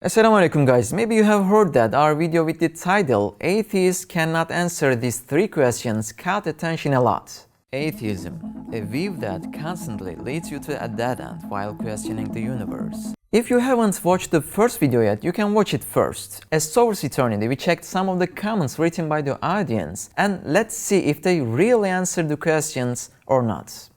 Assalamu alaikum guys, maybe you have heard that our video with the title Atheists cannot answer these 3 questions caught attention a lot. Atheism, a view that constantly leads you to a dead end while questioning the universe. If you haven't watched the first video yet, you can watch it first. As towards eternity, we checked some of the comments written by the audience and let's see if they really answered the questions or not.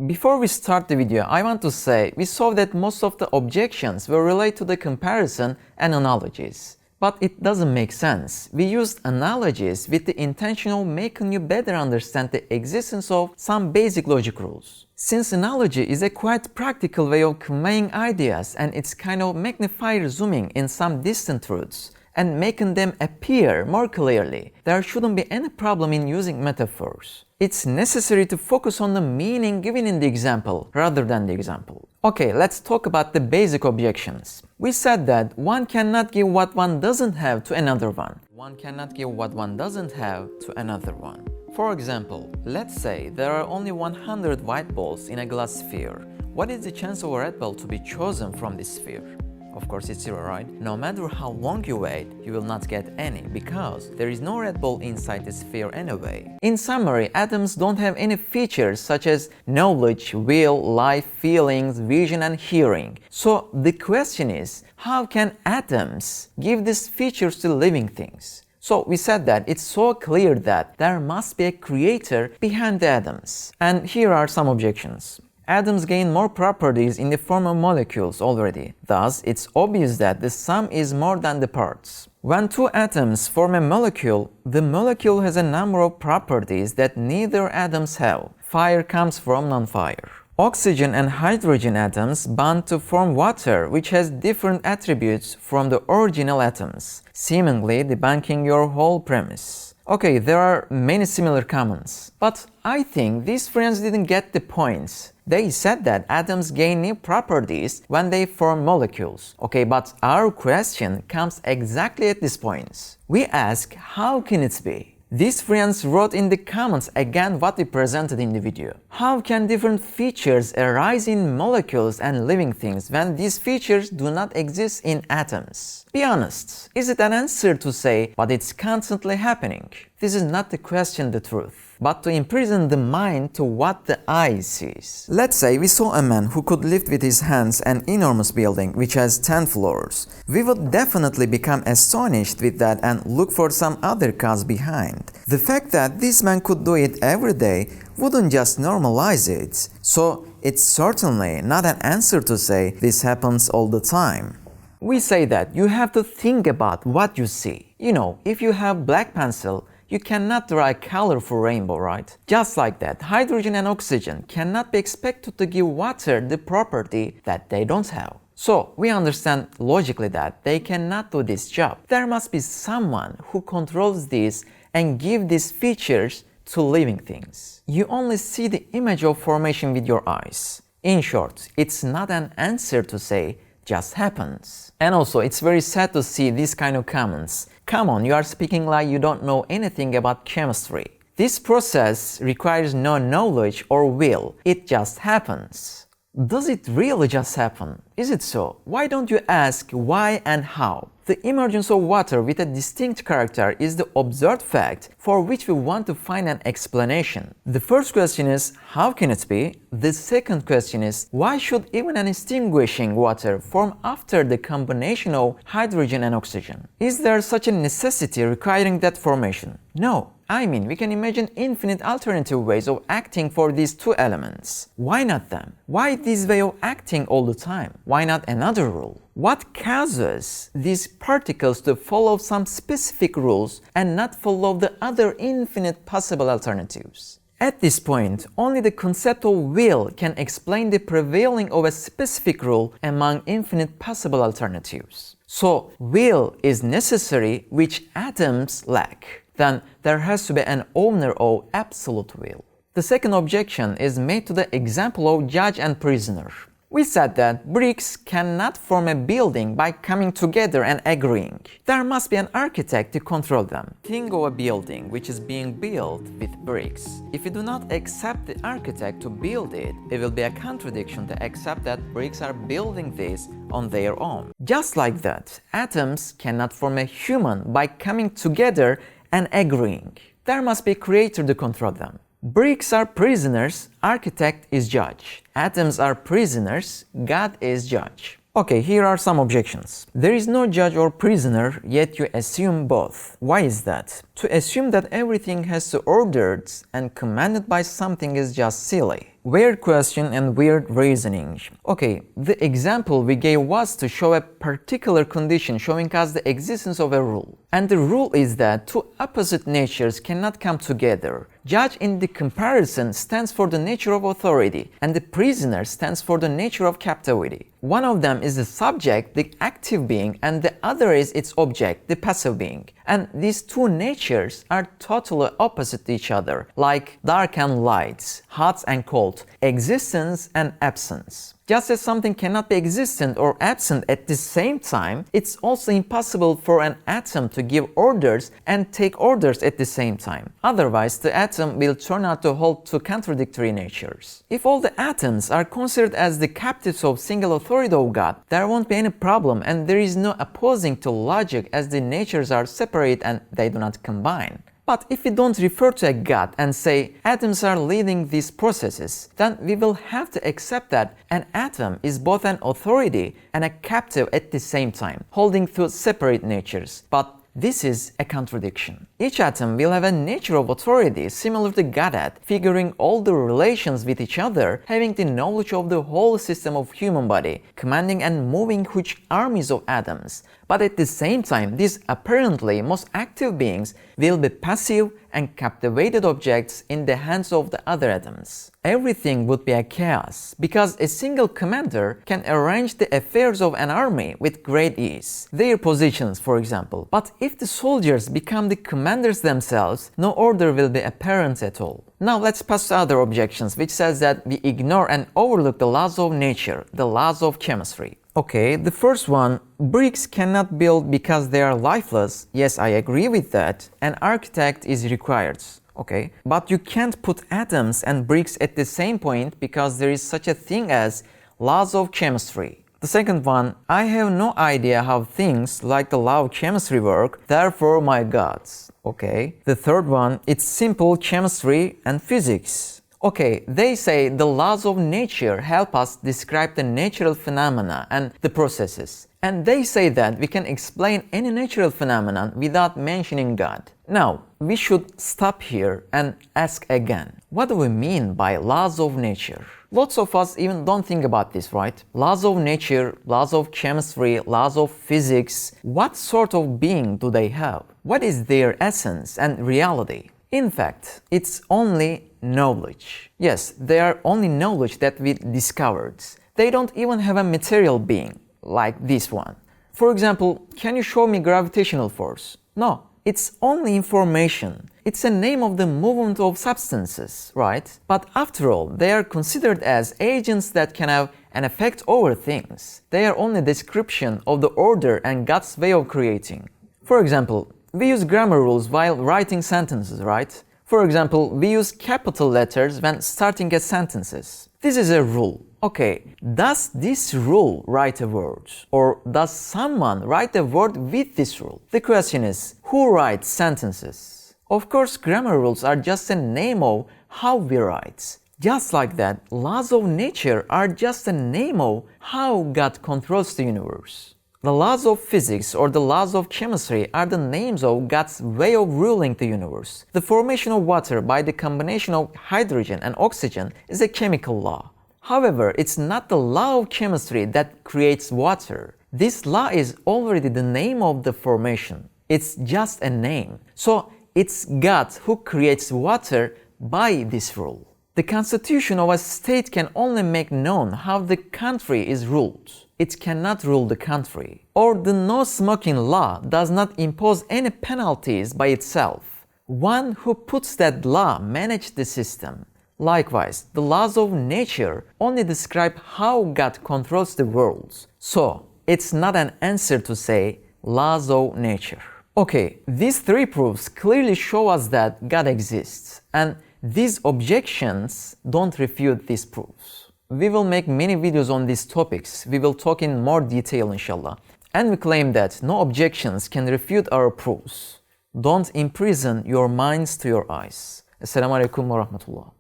Before we start the video, I want to say we saw that most of the objections were related to the comparison and analogies. But it doesn't make sense. We used analogies with the intention of making you better understand the existence of some basic logic rules. Since analogy is a quite practical way of conveying ideas and it's kind of magnifier zooming in some distant truths and making them appear more clearly, there shouldn't be any problem in using metaphors. It's necessary to focus on the meaning given in the example rather than the example. Okay, let's talk about the basic objections. We said that one cannot give what one doesn't have to another one. One cannot give what one doesn't have to another one. For example, let's say there are only 100 white balls in a glass sphere. What is the chance of a red ball to be chosen from this sphere? Of course it's 0, right? No matter how long you wait, you will not get any because there is no red ball inside the sphere anyway. In summary, atoms don't have any features such as knowledge, will, life, feelings, vision and hearing. So the question is, how can atoms give these features to living things? So we said that it's so clear that there must be a creator behind the atoms. And here are some objections. Atoms gain more properties in the form of molecules already. Thus, it's obvious that the sum is more than the parts. When 2 atoms form a molecule, the molecule has a number of properties that neither atoms have. Fire comes from non-fire. Oxygen and hydrogen atoms bond to form water, which has different attributes from the original atoms, seemingly debunking your whole premise. Okay, there are many similar comments, but I think these friends didn't get the points. They said that atoms gain new properties when they form molecules. Okay, but our question comes exactly at this point. We ask, how can it be? These friends wrote in the comments again what we presented in the video. How can different features arise in molecules and living things when these features do not exist in atoms? Be honest, is it an answer to say, but it's constantly happening? This is not to question the truth, but to imprison the mind to what the eye sees. Let's say we saw a man who could lift with his hands an enormous building which has 10 floors. We would definitely become astonished with that and look for some other cause behind. The fact that this man could do it every day wouldn't just normalize it. So it's certainly not an answer to say this happens all the time. We say that you have to think about what you see. You know, if you have black pencil, you cannot draw a colorful rainbow, right? Just like that, hydrogen and oxygen cannot be expected to give water the property that they don't have. So, we understand logically that they cannot do this job. There must be someone who controls this and gives these features to living things. You only see the image of formation with your eyes. In short, it's not an answer to say, just happens. And also, it's very sad to see these kind of comments. Come on, you are speaking like you don't know anything about chemistry. This process requires no knowledge or will. It just happens. Does it really just happen? Is it so? Why don't you ask why and how? The emergence of water with a distinct character is the observed fact for which we want to find an explanation. The first question is, how can it be? The second question is, why should even an extinguishing water form after the combination of hydrogen and oxygen? Is there such a necessity requiring that formation? No. I mean, we can imagine infinite alternative ways of acting for these 2 elements. Why not them? Why this way of acting all the time? Why not another rule? What causes these particles to follow some specific rules and not follow the other infinite possible alternatives? At this point, only the concept of will can explain the prevailing of a specific rule among infinite possible alternatives. So, will is necessary, which atoms lack. Then there has to be an owner of absolute will. The second objection is made to the example of judge and prisoner. We said that bricks cannot form a building by coming together and agreeing. There must be an architect to control them. Think of a building which is being built with bricks. If you do not accept the architect to build it, it will be a contradiction to accept that bricks are building this on their own. Just like that, atoms cannot form a human by coming together and agreeing. There must be a creator to control them. Bricks are prisoners, architect is judge. Atoms are prisoners, God is judge. Okay, here are some objections. There is no judge or prisoner, yet you assume both. Why is that? To assume that everything has to be ordered and commanded by something is just silly. Weird question and weird reasoning. Okay, the example we gave was to show a particular condition showing us the existence of a rule. And the rule is that two opposite natures cannot come together. Judge in the comparison stands for the nature of authority, and the prisoner stands for the nature of captivity. One of them is the subject, the active being, and the other is its object, the passive being. And these two natures are totally opposite to each other, like dark and light, hot and cold, existence and absence. Just as something cannot be existent or absent at the same time, it's also impossible for an atom to give orders and take orders at the same time. Otherwise, the atom will turn out to hold two contradictory natures. If all the atoms are considered as the captives of single authority of God, there won't be any problem and there is no opposing to logic as the natures are separate and they do not combine. But if we don't refer to a God and say atoms are leading these processes, then we will have to accept that an atom is both an authority and a captive at the same time, holding two separate natures. But this is a contradiction. Each atom will have a nature of authority similar to Godhead, figuring all the relations with each other, having the knowledge of the whole system of human body, commanding and moving huge armies of atoms. But at the same time, these apparently most active beings will be passive and captivated objects in the hands of the other atoms. Everything would be a chaos, because a single commander can arrange the affairs of an army with great ease, their positions for example. But if the soldiers become the commanders themselves, no order will be apparent at all. Now let's pass to other objections, which says that we ignore and overlook the laws of nature, the laws of chemistry. Okay, the first one, bricks cannot build because they are lifeless. Yes, I agree with that. An architect is required. Okay, but you can't put atoms and bricks at the same point because there is such a thing as laws of chemistry. The second one, I have no idea how things like the law of chemistry work, therefore my gods. Okay, the third one, it's simple chemistry and physics. Okay, they say the laws of nature help us describe the natural phenomena and the processes. And they say that we can explain any natural phenomenon without mentioning God. Now, we should stop here and ask again, what do we mean by laws of nature? Lots of us even don't think about this, right? Laws of nature, laws of chemistry, laws of physics. What sort of being do they have? What is their essence and reality? In fact, it's only knowledge. Yes, they are only knowledge that we discovered. They don't even have a material being, like this one. For example, can you show me gravitational force? No, it's only information. It's a name of the movement of substances, right? But after all, they are considered as agents that can have an effect over things. They are only a description of the order and God's way of creating. For example, we use grammar rules while writing sentences, right? For example, we use capital letters when starting a sentences. This is a rule. Okay, does this rule write a word? Or does someone write a word with this rule? The question is, who writes sentences? Of course, grammar rules are just a name of how we write. Just like that, laws of nature are just a name of how God controls the universe. The laws of physics or the laws of chemistry are the names of God's way of ruling the universe. The formation of water by the combination of hydrogen and oxygen is a chemical law. However, it's not the law of chemistry that creates water. This law is already the name of the formation. It's just a name. So it's God who creates water by this rule. The constitution of a state can only make known how the country is ruled. It cannot rule the country. Or the no smoking law does not impose any penalties by itself. One who puts that law manages the system. Likewise, the laws of nature only describe how God controls the world. So, it's not an answer to say laws of nature. Okay, these three proofs clearly show us that God exists, and these objections don't refute these proofs. We will make many videos on these topics. We will talk in more detail, inshallah. And we claim that no objections can refute our proofs. Don't imprison your minds to your eyes. Assalamu alaikum wa rahmatullah.